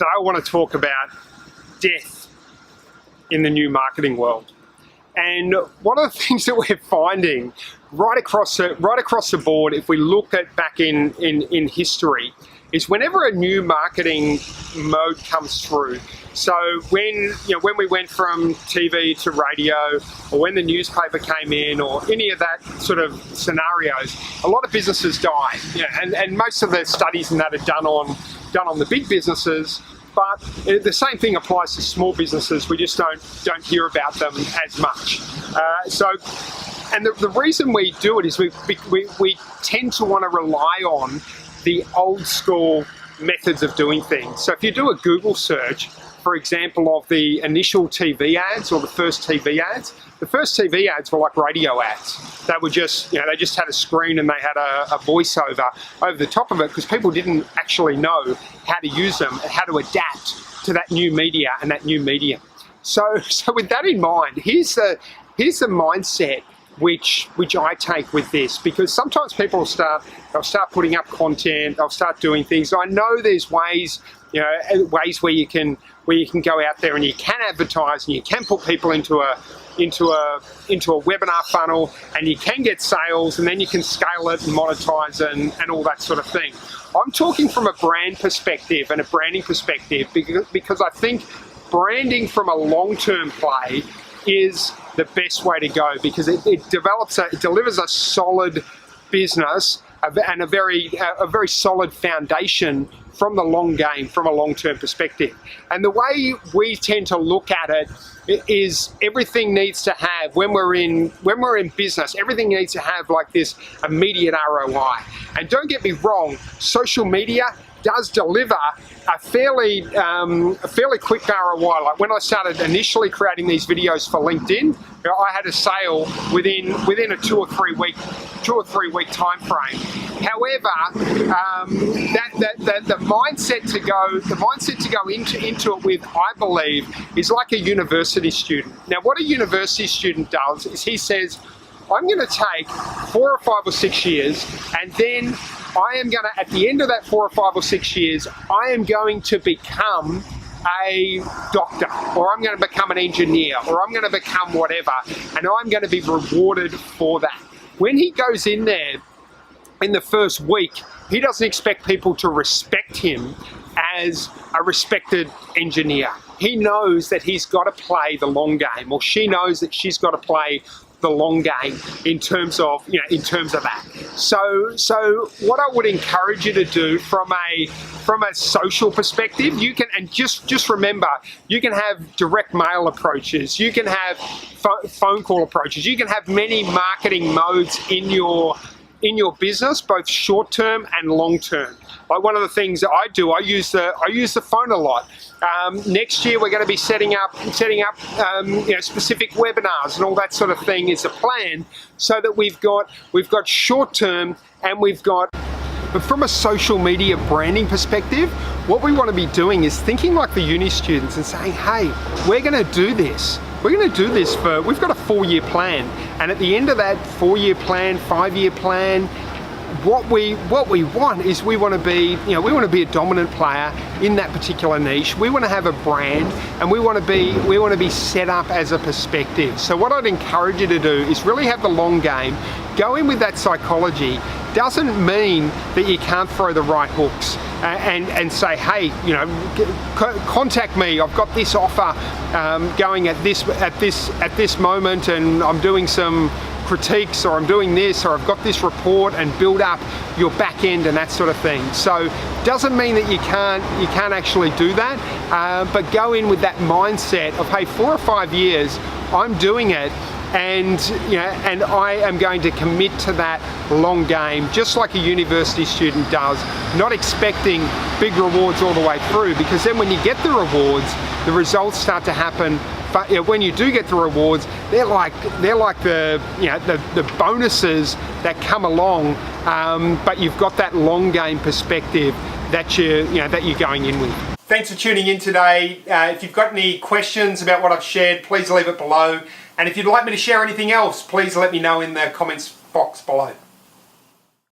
Today I want to talk about death in the new marketing world. And one of the things that we're finding right across the board, if we look at back in history, is whenever a new marketing mode comes through. So when we went from TV to radio, or when the newspaper came in, or any of that sort of scenarios, a lot of businesses died. And most of the studies in that are done on the big businesses. But the same thing applies to small businesses. We just don't hear about them as much. And the reason we do it is we tend to want to rely on the old school methods of doing things. So if you do a Google search, for example, of the initial TV ads or the first TV ads, the first TV ads were like radio ads. They were just, they just had a screen and they had a voiceover over the top of it because people didn't actually know how to use them and how to adapt to that new media and that new medium. So with that in mind, here's the mindset which I take with this, because sometimes people will start putting up content, they'll start doing things. So I know there's ways where you can go out there and you can advertise and you can put people into a webinar funnel and you can get sales and then you can scale it and monetize and all that sort of thing. I'm talking from a brand perspective and a branding perspective because I think branding from a long-term play is the best way to go, because it delivers a solid business and a very solid foundation from the long game, from a long-term perspective. And the way we tend to look at it is everything needs to have, when we're in business, everything needs to have like this immediate ROI. And don't get me wrong, social media does deliver a fairly quick ROI. Like when I started initially creating these videos for LinkedIn, I had a sale within a 2 or 3 week time frame. However, the mindset to go into it with, I believe, is like a university student. Now, what a university student does is he says, I'm going to take 4 or 5 or 6 years, and then I am going to, at the end of that 4 or 5 or 6 years, I am going to become a doctor, or I'm going to become an engineer, or I'm going to become whatever, and I'm going to be rewarded for that. When he goes in there in the first week, he doesn't expect people to respect him as a respected engineer. He knows that he's got to play the long game, or she knows that she's got to play the long game in terms of that. So what I would encourage you to do from a social perspective, you can, and just remember, you can have direct mail approaches, you can have phone call approaches, you can have many marketing modes in your business, both short term and long term. Like one of the things that I do, I use the phone a lot. Next year we're going to be setting up specific webinars and all that sort of thing is a plan, so that we've got short term and we've got. But from a social media branding perspective, what we want to be doing is thinking like the uni students and saying, hey, we're going to do this. We're going to do this we've got a 4-year plan. And at the end of that 4-year plan, 5-year plan, what we want is we want to be a dominant player in that particular niche. We want to have a brand, and we want to be set up as a perspective. So what I'd encourage you to do is really have the long game. Go in with that psychology. Doesn't mean that you can't throw the right hooks and say, hey, contact me. I've got this offer going at this moment, and I'm doing some critiques, or I'm doing this, or I've got this report, and build up your back end and that sort of thing. So doesn't mean that you can't actually do that, but go in with that mindset of, hey, 4 or 5 years I'm doing it, and I am going to commit to that long game, just like a university student does, not expecting big rewards all the way through, because then when you get the rewards, the results start to happen. But when you do get the rewards, they're like the bonuses that come along. But you've got that long game perspective that you're going in with. Thanks for tuning in today. If you've got any questions about what I've shared, please leave it below. And if you'd like me to share anything else, please let me know in the comments box below.